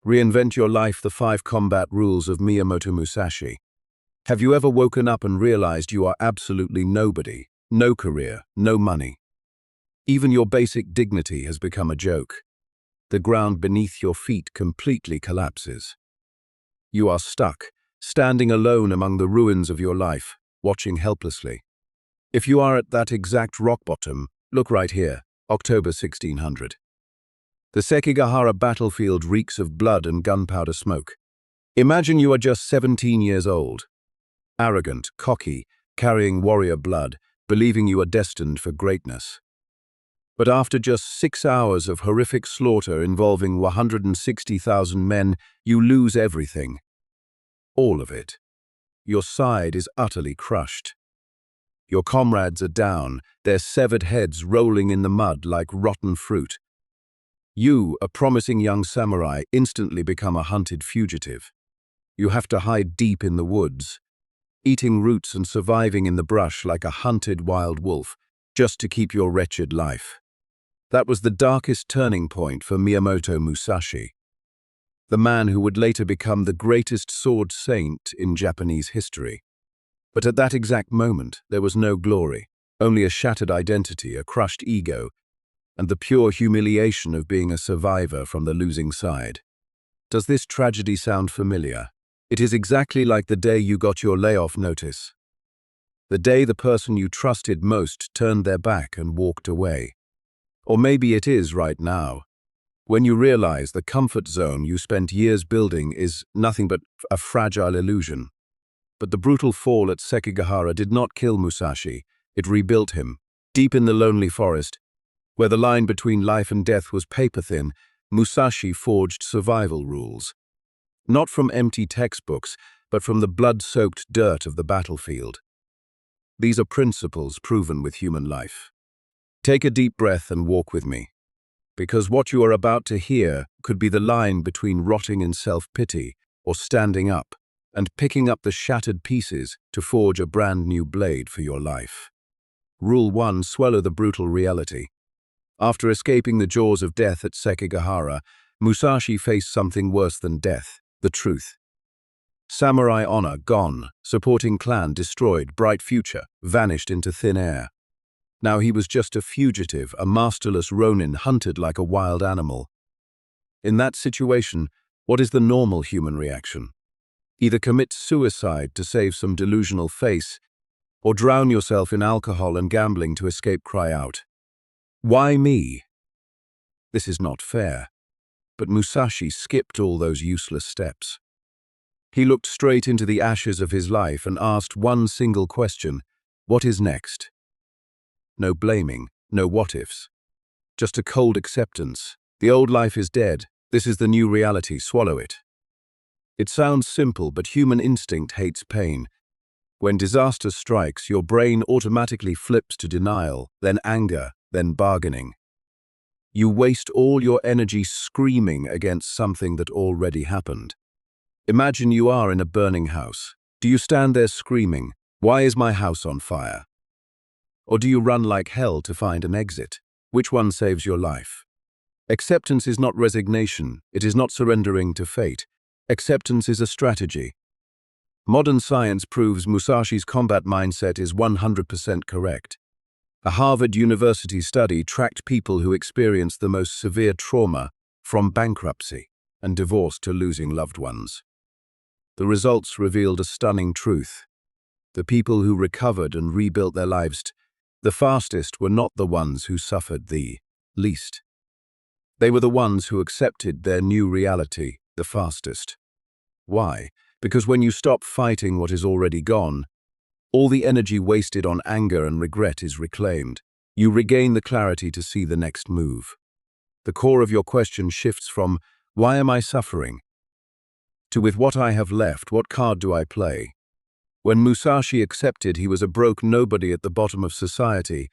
Reinvent Your Life: The 5 Combat Rules of Miyamoto Musashi. Have you ever woken up and realized you are absolutely nobody? No career, no money. Even your basic dignity has become a joke. The ground beneath your feet completely collapses. You are stuck, standing alone among the ruins of your life, watching helplessly. If you are at that exact rock bottom, look right here, October 1600. The Sekigahara battlefield reeks of blood and gunpowder smoke. Imagine you are just 17 years old. Arrogant, cocky, carrying warrior blood, believing you are destined for greatness. But after just 6 hours of horrific slaughter involving 160,000 men, you lose everything. All of it. Your side is utterly crushed. Your comrades are down, their severed heads rolling in the mud like rotten fruit. You, a promising young samurai, instantly become a hunted fugitive. You have to hide deep in the woods, eating roots and surviving in the brush like a hunted wild wolf, just to keep your wretched life. That was the darkest turning point for Miyamoto Musashi, the man who would later become the greatest sword saint in Japanese history. But at that exact moment, there was no glory, only a shattered identity, a crushed ego, and the pure humiliation of being a survivor from the losing side. Does this tragedy sound familiar? It is exactly like the day you got your layoff notice. The day the person you trusted most turned their back and walked away. Or maybe it is right now, when you realize the comfort zone you spent years building is nothing but a fragile illusion. But the brutal fall at Sekigahara did not kill Musashi, it rebuilt him. Deep in the lonely forest, where the line between life and death was paper-thin, Musashi forged survival rules. Not from empty textbooks, but from the blood-soaked dirt of the battlefield. These are principles proven with human life. Take a deep breath and walk with me, because what you are about to hear could be the line between rotting in self-pity or standing up and picking up the shattered pieces to forge a brand new blade for your life. Rule 1: Swallow the brutal reality. After escaping the jaws of death at Sekigahara, Musashi faced something worse than death: the truth. Samurai honor gone, supporting clan destroyed, bright future vanished into thin air. Now he was just a fugitive, a masterless ronin hunted like a wild animal. In that situation, what is the normal human reaction? Either commit suicide to save some delusional face, or drown yourself in alcohol and gambling to escape cry out. Why me? This is not fair. But Musashi skipped all those useless steps. He looked straight into the ashes of his life and asked one single question: what is next? No blaming, no what-ifs. Just a cold acceptance. The old life is dead. This is the new reality. Swallow it. It sounds simple, but human instinct hates pain. When disaster strikes, your brain automatically flips to denial, then anger, then bargaining. You waste all your energy screaming against something that already happened. Imagine you are in a burning house. Do you stand there screaming, "Why is my house on fire?" Or do you run like hell to find an exit? Which one saves your life? Acceptance is not resignation. It is not surrendering to fate. Acceptance is a strategy. Modern science proves Musashi's combat mindset is 100% correct. A Harvard University study tracked people who experienced the most severe trauma, from bankruptcy and divorce to losing loved ones. The results revealed a stunning truth. The people who recovered and rebuilt their lives the fastest were not the ones who suffered the least. They were the ones who accepted their new reality the fastest. Why? Because when you stop fighting what is already gone, all the energy wasted on anger and regret is reclaimed. You regain the clarity to see the next move. The core of your question shifts from, "Why am I suffering?" to, "With what I have left, what card do I play?" When Musashi accepted he was a broke nobody at the bottom of society,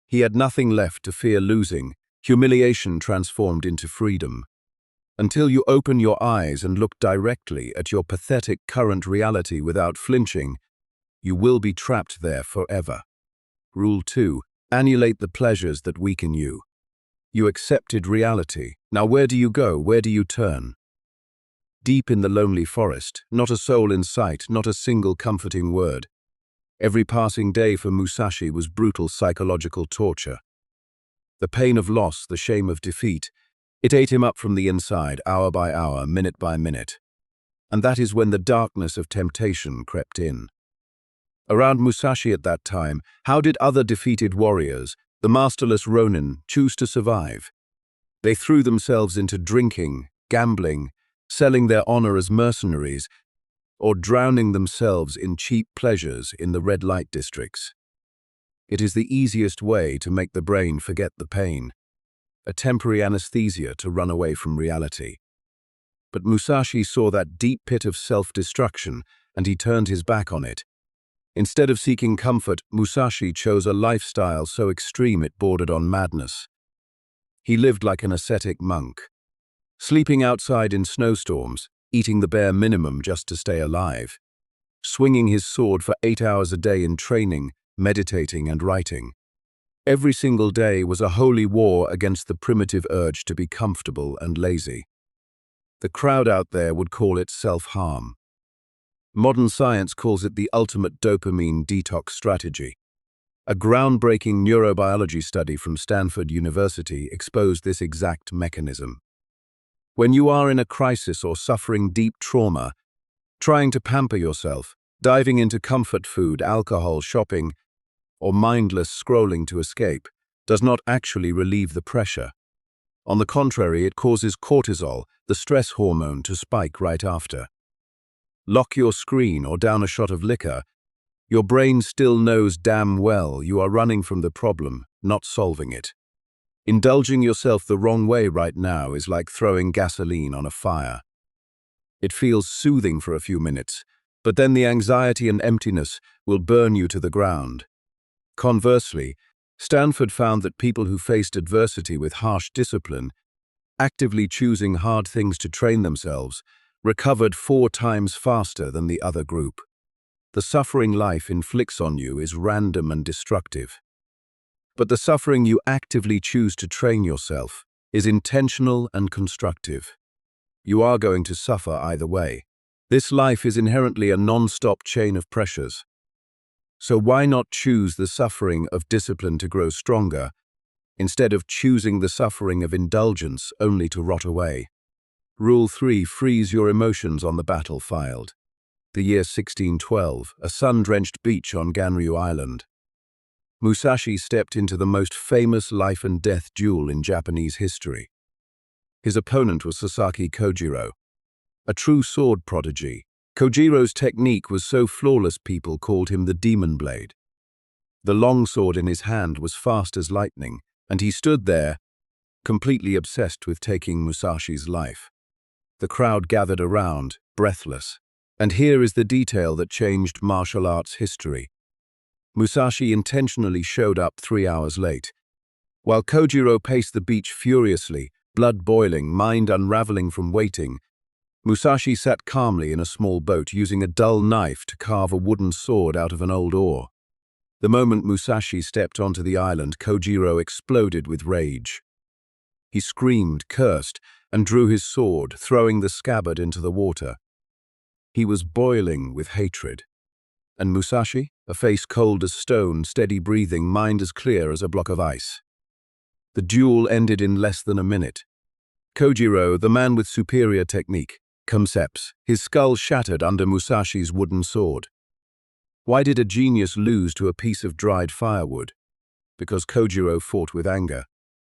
he had nothing left to fear losing. Humiliation transformed into freedom. Until you open your eyes and look directly at your pathetic current reality without flinching, you will be trapped there forever. Rule 2: Annihilate the pleasures that weaken you. You accepted reality. Now where do you go? Where do you turn? deep in the lonely forest, not a soul in sight, not a single comforting word. Every passing day for Musashi was brutal psychological torture. The pain of loss, the shame of defeat, it ate him up from the inside, hour by hour, minute by minute. And that is when the darkness of temptation crept in. Around Musashi at that time, how did other defeated warriors, the masterless Ronin, choose to survive? They threw themselves into drinking, gambling, selling their honor as mercenaries, or drowning themselves in cheap pleasures in the red light districts. It is the easiest way to make the brain forget the pain, a temporary anesthesia to run away from reality. But Musashi saw that deep pit of self-destruction, and he turned his back on it. Instead of seeking comfort, Musashi chose a lifestyle so extreme it bordered on madness. He lived like an ascetic monk, sleeping outside in snowstorms, eating the bare minimum just to stay alive, swinging his sword for 8 hours a day in training, meditating and writing. Every single day was a holy war against the primitive urge to be comfortable and lazy. The crowd out there would call it self-harm. Modern science calls it the ultimate dopamine detox strategy. A groundbreaking neurobiology study from Stanford University exposed this exact mechanism. When you are in a crisis or suffering deep trauma, trying to pamper yourself, diving into comfort food, alcohol, shopping, or mindless scrolling to escape, does not actually relieve the pressure. On the contrary, it causes cortisol, the stress hormone, to spike right after. Lock your screen or down a shot of liquor, your brain still knows damn well you are running from the problem, not solving it. Indulging yourself the wrong way right now is like throwing gasoline on a fire. It feels soothing for a few minutes, but then the anxiety and emptiness will burn you to the ground. Conversely, Stanford found that people who faced adversity with harsh discipline, actively choosing hard things to train themselves, recovered 4 times faster than the other group. The suffering life inflicts on you is random and destructive. But the suffering you actively choose to train yourself is intentional and constructive. You are going to suffer either way. This life is inherently a non-stop chain of pressures. So why not choose the suffering of discipline to grow stronger, instead of choosing the suffering of indulgence only to rot away? Rule 3. Freeze your emotions on the battlefield. The year 1612, a sun-drenched beach on Ganryu Island. Musashi stepped into the most famous life-and-death duel in Japanese history. His opponent was Sasaki Kojiro, a true sword prodigy. Kojiro's technique was so flawless people called him the Demon Blade. The long sword in his hand was fast as lightning, and he stood there, completely obsessed with taking Musashi's life. The crowd gathered around, breathless. And here is the detail that changed martial arts history. Musashi intentionally showed up 3 hours late. While Kojiro paced the beach furiously, blood boiling, mind unraveling from waiting, Musashi sat calmly in a small boat using a dull knife to carve a wooden sword out of an old oar. The moment Musashi stepped onto the island, Kojiro exploded with rage. He screamed, cursed, and drew his sword, throwing the scabbard into the water. He was boiling with hatred. And Musashi, a face cold as stone, steady breathing, mind as clear as a block of ice. The duel ended in less than a minute. Kojiro, the man with superior technique, concepts, his skull shattered under Musashi's wooden sword. Why did a genius lose to a piece of dried firewood? Because Kojiro fought with anger.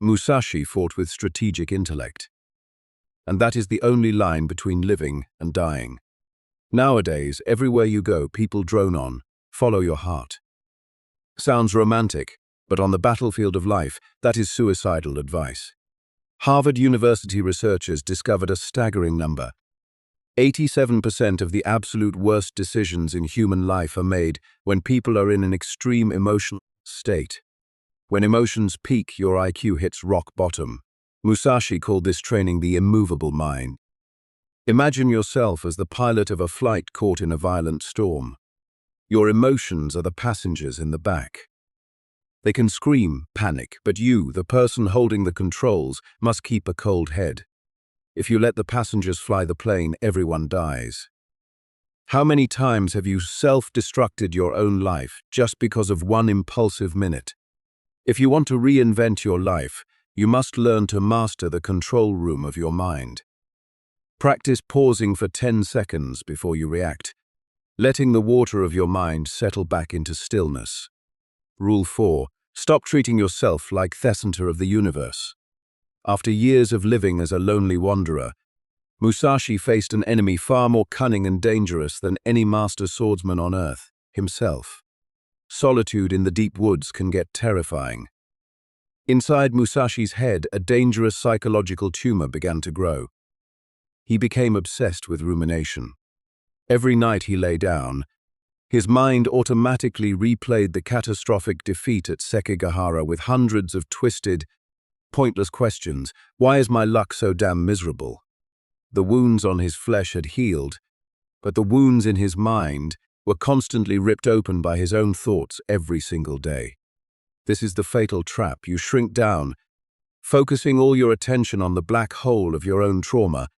Musashi fought with strategic intellect. And that is the only line between living and dying. Nowadays, everywhere you go, people drone on, follow your heart. Sounds romantic, but on the battlefield of life, that is suicidal advice. Harvard University researchers discovered a staggering number. 87% of the absolute worst decisions in human life are made when people are in an extreme emotional state. When emotions peak, your IQ hits rock bottom. Musashi called this training the immovable mind. Imagine yourself as the pilot of a flight caught in a violent storm. Your emotions are the passengers in the back. They can scream, panic, but you, the person holding the controls, must keep a cold head. If you let the passengers fly the plane, everyone dies. How many times have you self-destructed your own life just because of one impulsive minute? If you want to reinvent your life, you must learn to master the control room of your mind. Practice pausing for 10 seconds before you react, letting the water of your mind settle back into stillness. Rule 4. Stop treating yourself like the center of the universe. After years of living as a lonely wanderer, Musashi faced an enemy far more cunning and dangerous than any master swordsman on earth, himself. Solitude in the deep woods can get terrifying. Inside Musashi's head, a dangerous psychological tumor began to grow. He became obsessed with rumination. Every night he lay down, his mind automatically replayed the catastrophic defeat at Sekigahara with hundreds of twisted, pointless questions. Why is my luck so damn miserable? The wounds on his flesh had healed, but the wounds in his mind were constantly ripped open by his own thoughts every single day. This is the fatal trap. You shrink down, focusing all your attention on the black hole of your own trauma,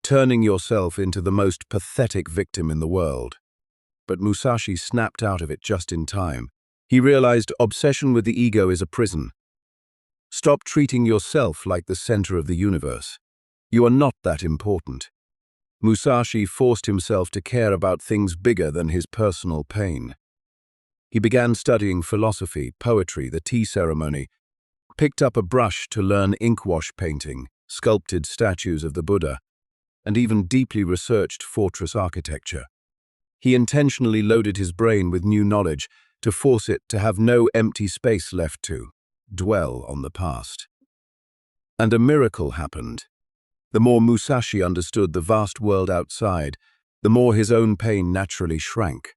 turning yourself into the most pathetic victim in the world. But Musashi snapped out of it just in time. He realized obsession with the ego is a prison. Stop treating yourself like the center of the universe. You are not that important. Musashi forced himself to care about things bigger than his personal pain. He began studying philosophy, poetry, the tea ceremony, picked up a brush to learn inkwash painting, sculpted statues of the Buddha, and even deeply researched fortress architecture. He intentionally loaded his brain with new knowledge to force it to have no empty space left to dwell on the past. And a miracle happened. The more Musashi understood the vast world outside, the more his own pain naturally shrank.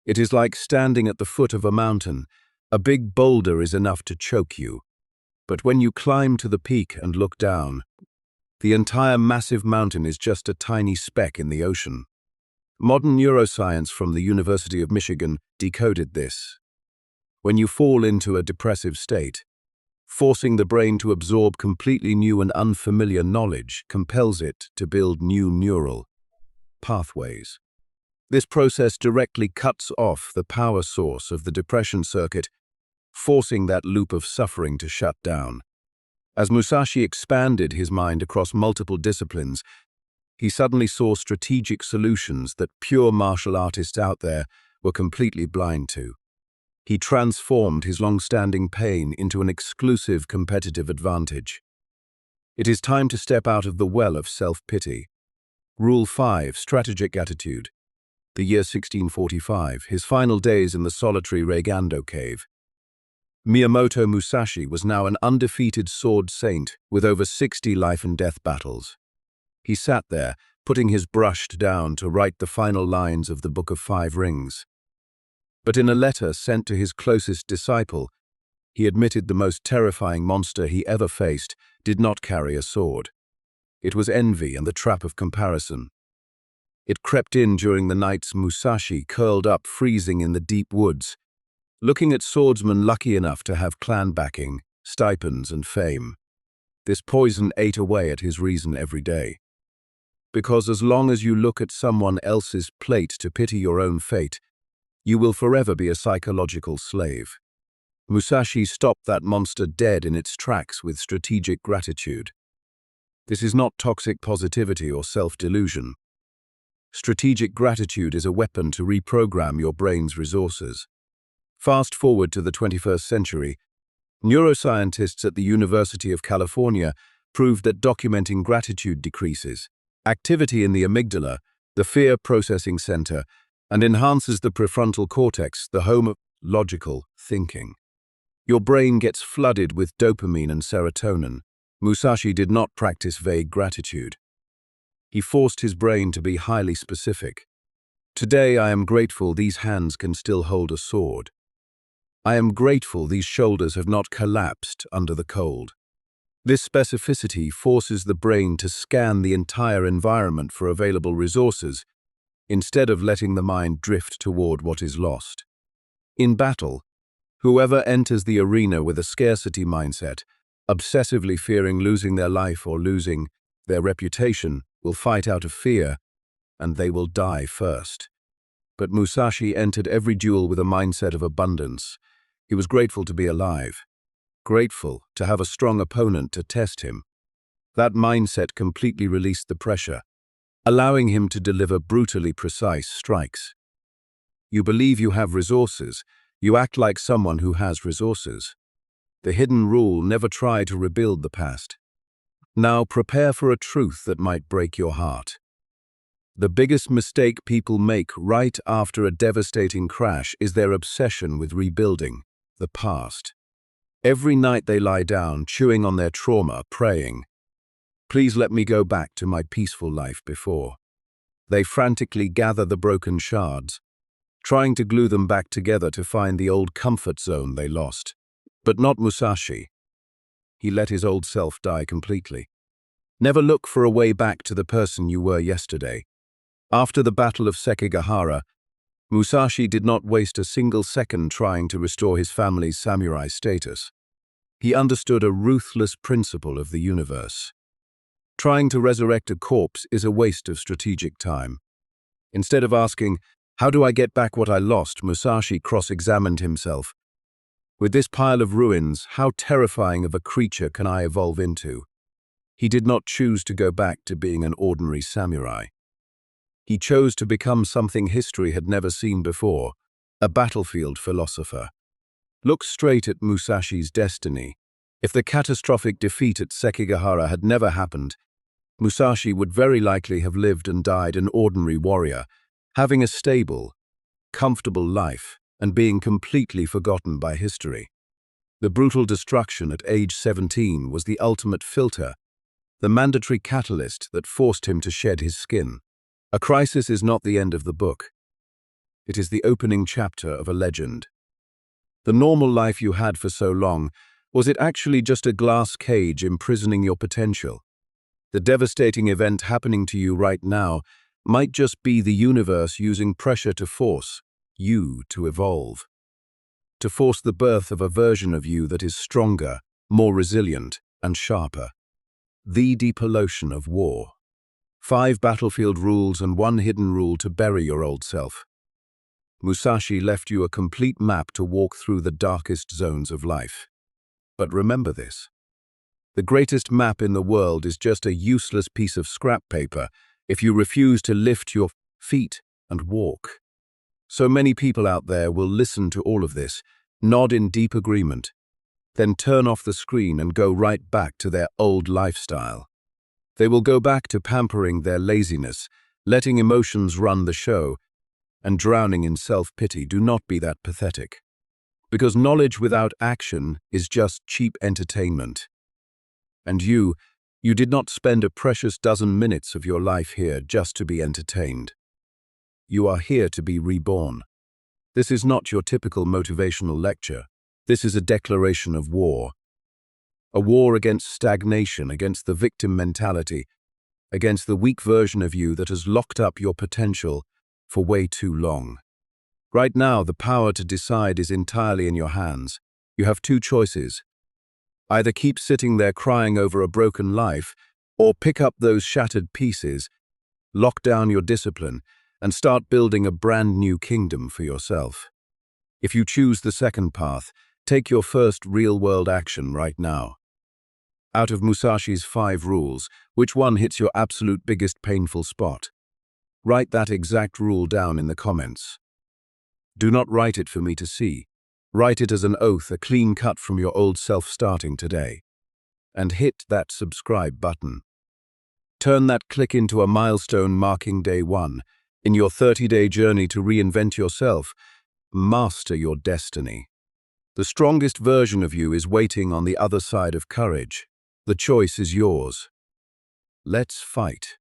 It is like standing at the foot of a mountain. A big boulder is enough to choke you. But when you climb to the peak and look down, the entire massive mountain is just a tiny speck in the ocean. Modern neuroscience from the University of Michigan decoded this. When you fall into a depressive state, forcing the brain to absorb completely new and unfamiliar knowledge compels it to build new neural pathways. This process directly cuts off the power source of the depression circuit, forcing that loop of suffering to shut down. As Musashi expanded his mind across multiple disciplines, he suddenly saw strategic solutions that pure martial artists out there were completely blind to. He transformed his long-standing pain into an exclusive competitive advantage. It is time to step out of the well of self-pity. Rule 5. Strategic attitude. The year 1645, his final days in the solitary Reigando cave. Miyamoto Musashi was now an undefeated sword saint with over 60 life-and-death battles. He sat there, putting his brush down to write the final lines of the Book of Five Rings. But in a letter sent to his closest disciple, he admitted the most terrifying monster he ever faced did not carry a sword. It was envy and the trap of comparison. It crept in during the nights Musashi curled up freezing in the deep woods, looking at swordsmen lucky enough to have clan backing, stipends, and fame. This poison ate away at his reason every day. Because as long as you look at someone else's plate to pity your own fate, you will forever be a psychological slave. Musashi stopped that monster dead in its tracks with strategic gratitude. This is not toxic positivity or self-delusion. Strategic gratitude is a weapon to reprogram your brain's resources. Fast forward to the 21st century, neuroscientists at the University of California proved that documenting gratitude decreases activity in the amygdala, the fear processing center, and enhances the prefrontal cortex, the home of logical thinking. Your brain gets flooded with dopamine and serotonin. Musashi did not practice vague gratitude. He forced his brain to be highly specific. Today I am grateful these hands can still hold a sword. I am grateful these shoulders have not collapsed under the cold. This specificity forces the brain to scan the entire environment for available resources, instead of letting the mind drift toward what is lost. In battle, whoever enters the arena with a scarcity mindset, obsessively fearing losing their life or losing Their reputation will fight out of fear, and they will die first. But Musashi entered every duel with a mindset of abundance. He was grateful to be alive, grateful to have a strong opponent to test him. That mindset completely released the pressure, allowing him to deliver brutally precise strikes. You believe you have resources, you act like someone who has resources. The hidden rule: never try to rebuild the past. Now prepare for a truth that might break your heart. The biggest mistake people make right after a devastating crash is their obsession with rebuilding the past. Every night they lie down, chewing on their trauma, praying, "Please let me go back to my peaceful life before." They frantically gather the broken shards, trying to glue them back together to find the old comfort zone they lost. But not Musashi. He let his old self die completely. Never look for a way back to the person you were yesterday. After the Battle of Sekigahara, Musashi did not waste a single second trying to restore his family's samurai status. He understood a ruthless principle of the universe. Trying to resurrect a corpse is a waste of strategic time. Instead of asking, "How do I get back what I lost?" Musashi cross-examined himself. With this pile of ruins, how terrifying of a creature can I evolve into? He did not choose to go back to being an ordinary samurai. He chose to become something history had never seen before, a battlefield philosopher. Look straight at Musashi's destiny. If the catastrophic defeat at Sekigahara had never happened, Musashi would very likely have lived and died an ordinary warrior, having a stable, comfortable life and being completely forgotten by history. The brutal destruction at age 17 was the ultimate filter, the mandatory catalyst that forced him to shed his skin. A crisis is not the end of the book. It is the opening chapter of a legend. The normal life you had for so long, was it actually just a glass cage imprisoning your potential? The devastating event happening to you right now might just be the universe using pressure to force you to evolve, to force the birth of a version of you that is stronger, more resilient, and sharper. The depollution of war. 5 battlefield rules and 1 hidden rule to bury your old self. Musashi left you a complete map to walk through the darkest zones of life. But remember this: the greatest map in the world is just a useless piece of scrap paper if you refuse to lift your feet and walk. So many people out there will listen to all of this, nod in deep agreement, then turn off the screen and go right back to their old lifestyle. They will go back to pampering their laziness, letting emotions run the show, and drowning in self-pity. Do not be that pathetic. Because knowledge without action is just cheap entertainment. And you did not spend a precious dozen minutes of your life here just to be entertained. You are here to be reborn. This is not your typical motivational lecture. This is a declaration of war. A war against stagnation, against the victim mentality, against the weak version of you that has locked up your potential for way too long. Right now, the power to decide is entirely in your hands. You have 2 choices. Either keep sitting there crying over a broken life, or pick up those shattered pieces, lock down your discipline, and start building a brand new kingdom for yourself. If you choose the second path, take your first real-world action right now. Out of Musashi's 5 rules, which one hits your absolute biggest painful spot? Write that exact rule down in the comments. Do not write it for me to see. Write it as an oath, a clean cut from your old self starting today. And hit that subscribe button. Turn that click into a milestone marking day 1 in your 30-day journey to reinvent yourself, master your destiny. The strongest version of you is waiting on the other side of courage. The choice is yours. Let's fight.